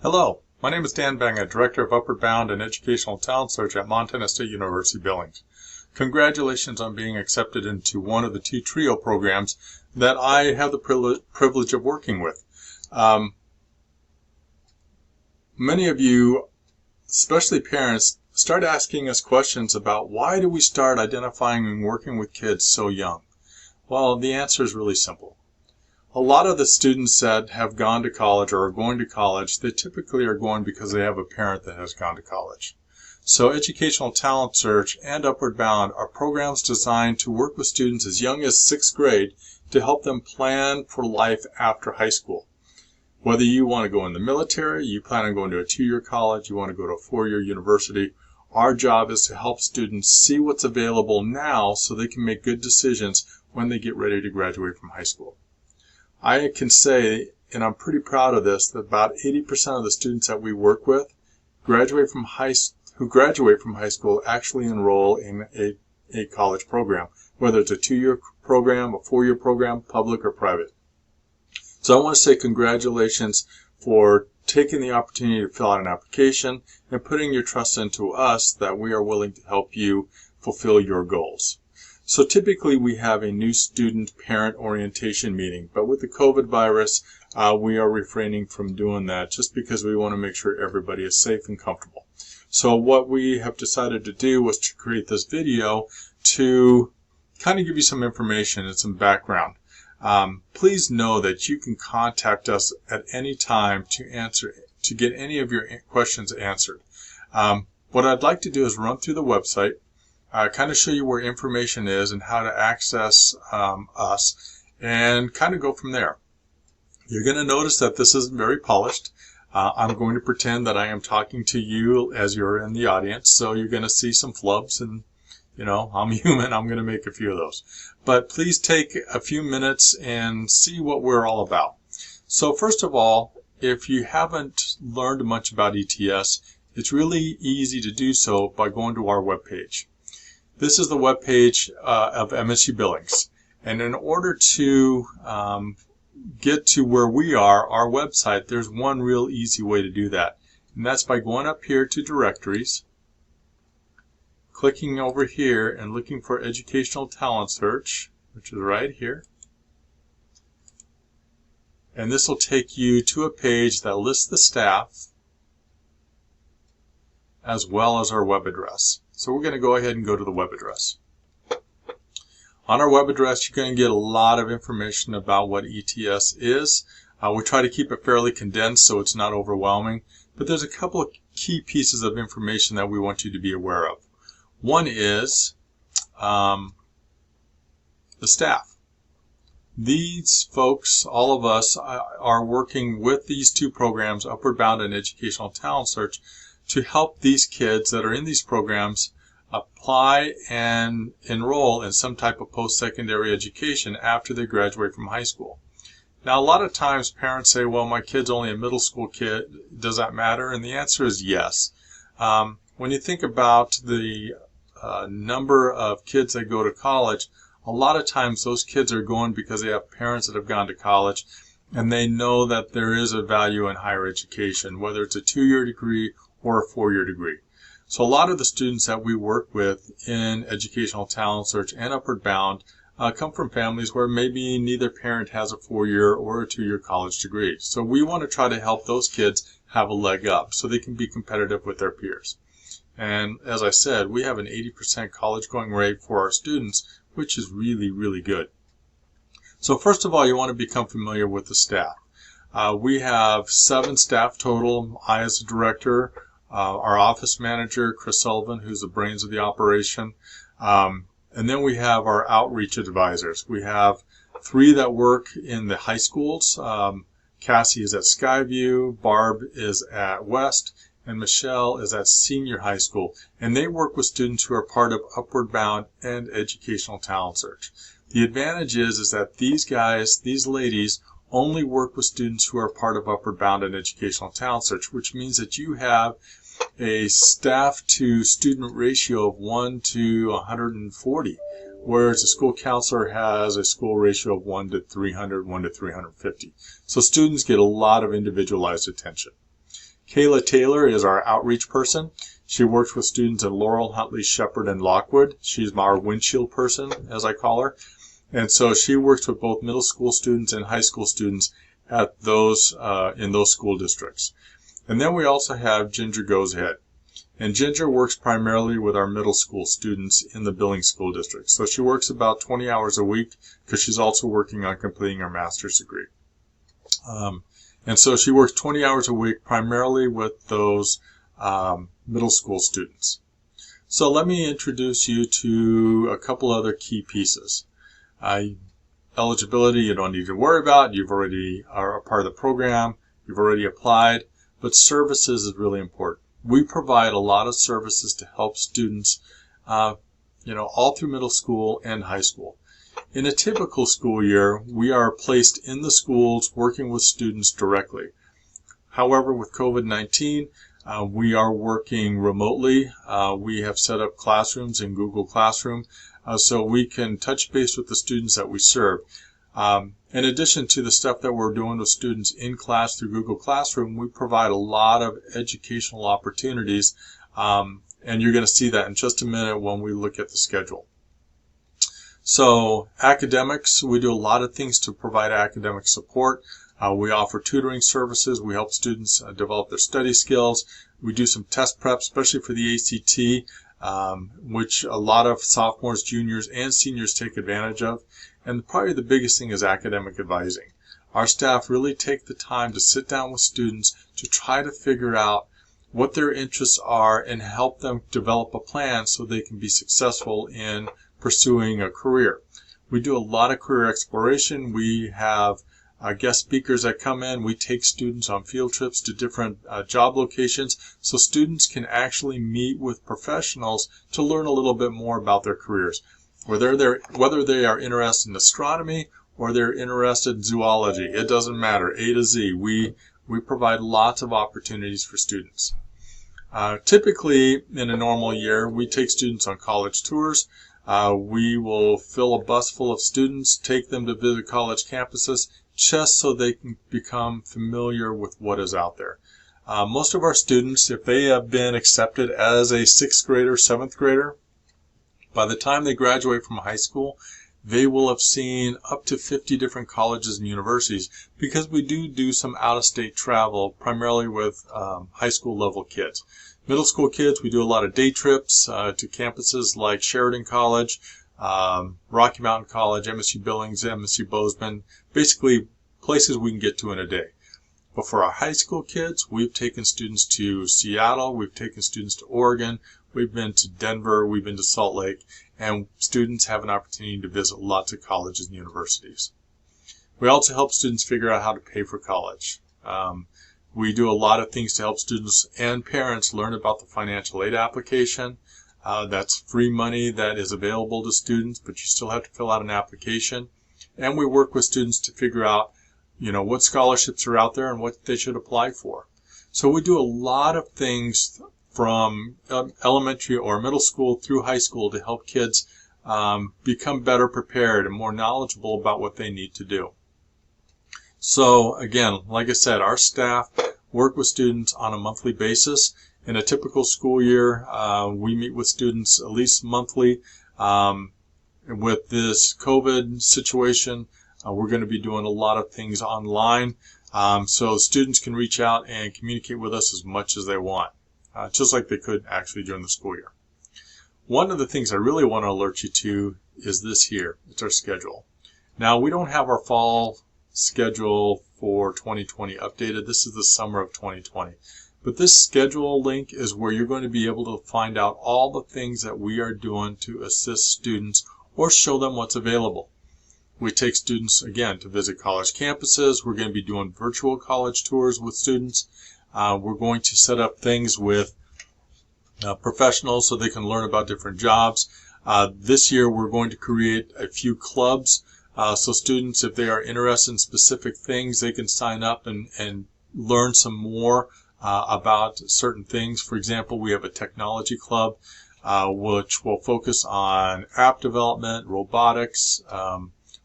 Hello, my name is Dan Banga, Director of Upward Bound and Educational Talent Search at Montana State University Billings. Congratulations on being accepted into one of the two TRIO programs that I have the privilege of working with. Many of you, especially parents, start asking us questions about why do we start identifying and working with kids so young? Well, the answer is really simple. A lot of the students that have gone to college or are going to college, they typically are going because they have a parent that has gone to college. So Educational Talent Search and Upward Bound are programs designed to work with students as young as 6th grade to help them plan for life after high school. Whether you want to go in the military, you plan on going to a 2-year college, you want to go to a 4-year university, our job is to help students see what's available now so they can make good decisions when they get ready to graduate from high school. I can say, and I'm pretty proud of this, that about 80% of the students that we work with who graduate from high school actually enroll in a college program, whether it's a 2-year program, a 4-year program, public or private. So I want to say congratulations for taking the opportunity to fill out an application and putting your trust into us that we are willing to help you fulfill your goals. So typically we have a new student parent orientation meeting, but with the COVID virus, we are refraining from doing that just because we want to make sure everybody is safe and comfortable. So what we have decided to do was to create this video to kind of give you some information and some background. Please know that you can contact us at any time to get any of your questions answered. What I'd like to do is run through the website, kind of show you where information is and how to access us, and kind of go from there. You're going to notice that this isn't very polished. I'm going to pretend that I am talking to you as you're in the audience, so you're going to see some flubs, and you know, I'm human, I'm going to make a few of those. But please take a few minutes and see what we're all about. So first of all, if you haven't learned much about ETS, it's really easy to do so by going to our webpage. This is the webpage of MSU Billings. And in order to get to where we are, our website, there's one real easy way to do that. And that's by going up here to Directories, clicking over here and looking for Educational Talent Search, which is right here. And this will take you to a page that lists the staff as well as our web address. So we're going to go ahead and go to the web address. On our web address, you're going to get a lot of information about what ETS is. We try to keep it fairly condensed so it's not overwhelming, but there's a couple of key pieces of information that we want you to be aware of. One is the staff. These folks, all of us, are working with these two programs, Upward Bound and Educational Talent Search, to help these kids that are in these programs apply and enroll in some type of post-secondary education after they graduate from high school. Now, a lot of times parents say, well, my kid's only a middle school kid. Does that matter? And the answer is yes. When you think about the number of kids that go to college, a lot of times those kids are going because they have parents that have gone to college and they know that there is a value in higher education, whether it's a 2-year degree or a 4-year degree. So a lot of the students that we work with in Educational Talent Search and Upward Bound come from families where maybe neither parent has a 4-year or a 2-year college degree. So we want to try to help those kids have a leg up so they can be competitive with their peers. And as I said, we have an 80% college going rate for our students, which is really, really good. So first of all, you want to become familiar with the staff. We have 7 staff total. I as the director, our office manager, Chris Sullivan, who's the brains of the operation. And then we have our outreach advisors. We have 3 that work in the high schools. Cassie is at Skyview, Barb is at West, and Michelle is at Senior High School. And they work with students who are part of Upward Bound and Educational Talent Search. The advantage is that these guys, these ladies, only work with students who are part of Upward Bound and Educational Talent Search, which means that you have a staff to student ratio of 1 to 140, whereas a school counselor has a school ratio of 1 to 300, 1 to 350. So students get a lot of individualized attention. Kayla Taylor is our outreach person. She works with students in Laurel, Huntley, Shepherd, and Lockwood. She's our windshield person, as I call her. And so she works with both middle school students and high school students at those in those school districts. And then we also have Ginger Goes Ahead. And Ginger works primarily with our middle school students in the Billings School District. So she works about 20 hours a week because she's also working on completing her master's degree. And so she works 20 hours a week primarily with those middle school students. So let me introduce you to a couple other key pieces. Eligibility, you don't need to worry about. You've already are a part of the program. You've already applied. But services is really important. We provide a lot of services to help students, all through middle school and high school. In a typical school year, we are placed in the schools working with students directly. However, with COVID-19, we are working remotely. We have set up classrooms in Google Classroom so we can touch base with the students that we serve. In addition to the stuff that we're doing with students in class through Google Classroom, we provide a lot of educational opportunities, and you're going to see that in just a minute when we look at the schedule. So academics, we do a lot of things to provide academic support. We offer tutoring services. We help students develop their study skills. We do some test prep, especially for the ACT, which a lot of sophomores, juniors, and seniors take advantage of. And probably the biggest thing is academic advising. Our staff really take the time to sit down with students to try to figure out what their interests are and help them develop a plan so they can be successful in pursuing a career. We do a lot of career exploration. We have guest speakers that come in. We take students on field trips to different job locations so students can actually meet with professionals to learn a little bit more about their careers. Whether they are interested in astronomy or they're interested in zoology, it doesn't matter. A to Z, we provide lots of opportunities for students. Typically, in a normal year, we take students on college tours. We will fill a bus full of students, take them to visit college campuses, just so they can become familiar with what is out there. Most of our students, if they have been accepted as a 6th grader, 7th grader, by the time they graduate from high school, they will have seen up to 50 different colleges and universities because we do some out-of-state travel, primarily with high school level kids. Middle school kids, we do a lot of day trips to campuses like Sheridan College, Rocky Mountain College, MSU Billings, MSU Bozeman, basically places we can get to in a day. But for our high school kids, we've taken students to Seattle, we've taken students to Oregon, we've been to Denver, we've been to Salt Lake, and students have an opportunity to visit lots of colleges and universities. We also help students figure out how to pay for college. We do a lot of things to help students and parents learn about the financial aid application. That's free money that is available to students, but you still have to fill out an application. And we work with students to figure out, what scholarships are out there and what they should apply for. So we do a lot of things from elementary or middle school through high school to help kids become better prepared and more knowledgeable about what they need to do. So again, like I said, our staff work with students on a monthly basis. In a typical school year, we meet with students at least monthly. With this COVID situation, we're going to be doing a lot of things online, so students can reach out and communicate with us as much as they want, just like they could actually during the school year. One of the things I really want to alert you to is this here. It's our schedule. Now, we don't have our fall schedule for 2020 updated. This is the summer of 2020. But this schedule link is where you're going to be able to find out all the things that we are doing to assist students or show them what's available. We take students, again, to visit college campuses. We're going to be doing virtual college tours with students. We're going to set up things with professionals so they can learn about different jobs. This year, we're going to create a few clubs. So students, if they are interested in specific things, they can sign up and learn some more about certain things. For example, we have a technology club, which will focus on app development, robotics.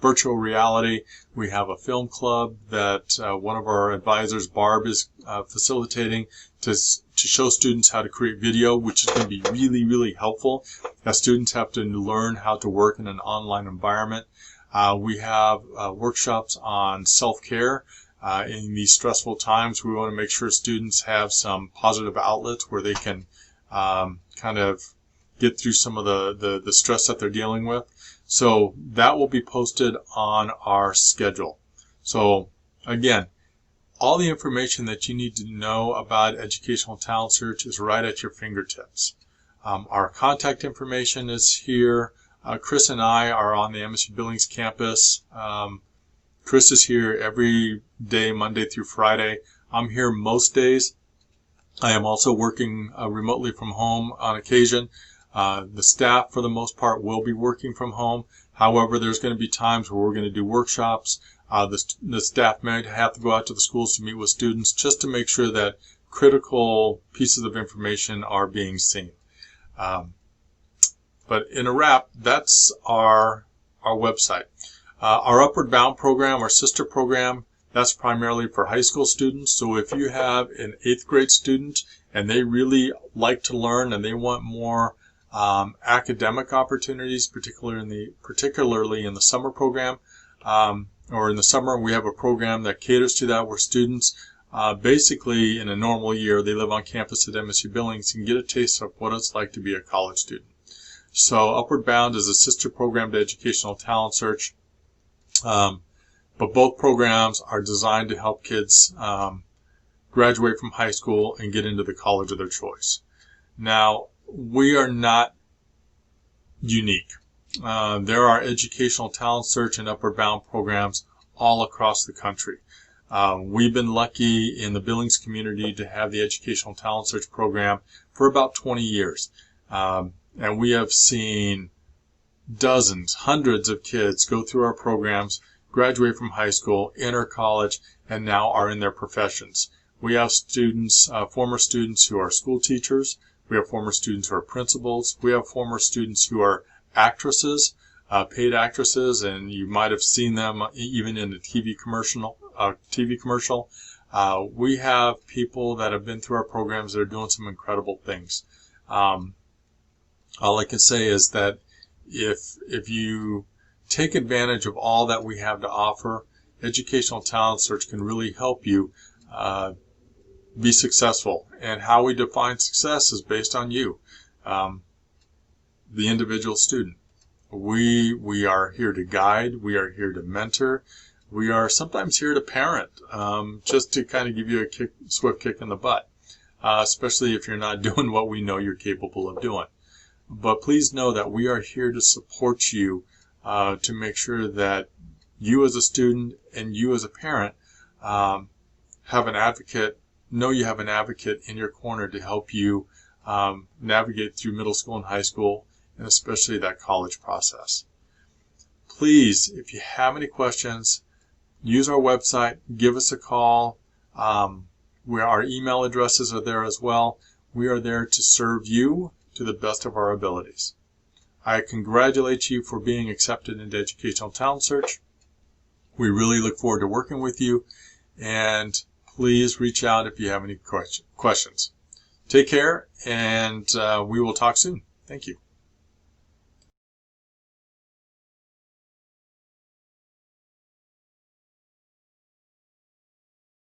virtual reality. We have a film club that one of our advisors, Barb, is facilitating to show students how to create video, which is going to be really, really helpful as students have to learn how to work in an online environment. We have workshops on self-care. In these stressful times, we want to make sure students have some positive outlets where they can kind of get through some of the stress that they're dealing with. So that will be posted on our schedule. So again, all the information that you need to know about Educational Talent Search is right at your fingertips. Our contact information is here. Chris and I are on the MSU Billings campus. Chris is here every day, Monday through Friday. I'm here most days. I am also working remotely from home on occasion. The staff, for the most part, will be working from home. However, there's going to be times where we're going to do workshops. The staff may have to go out to the schools to meet with students just to make sure that critical pieces of information are being seen. But in a wrap, that's our website. Our Upward Bound program, our sister program, that's primarily for high school students. So if you have an 8th grade student and they really like to learn and they want more academic opportunities, particularly in the summer program, or in the summer we have a program that caters to that, where students basically in a normal year they live on campus at MSU Billings and get a taste of what it's like to be a college student. So Upward Bound is a sister program to Educational Talent Search, but both programs are designed to help kids graduate from high school and get into the college of their choice. Now, we are not unique. There are Educational Talent Search and Upward Bound programs all across the country. We've been lucky in the Billings community to have the Educational Talent Search program for about 20 years. And we have seen dozens, hundreds of kids go through our programs, graduate from high school, enter college, and now are in their professions. We have students, former students who are school teachers. We have former students who are principals. We have former students who are actresses, paid actresses, and you might have seen them even in the TV commercial. We have people that have been through our programs that are doing some incredible things. All I can say is that if you take advantage of all that we have to offer, Educational Talent Search can really help you be successful. And how we define success is based on you, the individual student. We are here to guide. We are here to mentor. We are sometimes here to parent, just to kind of give you a swift kick in the butt, especially if you're not doing what we know you're capable of doing. But please know that we are here to support you to make sure that you as a student and you as a parent have an advocate, know you have an advocate in your corner to help you navigate through middle school and high school, and especially that college process. Please, if you have any questions, use our website, give us a call. Our email addresses are there as well. We are there to serve you to the best of our abilities. I congratulate you for being accepted into Educational Talent Search. We really look forward to working with you, and please reach out if you have any questions. Take care, and we will talk soon. Thank you.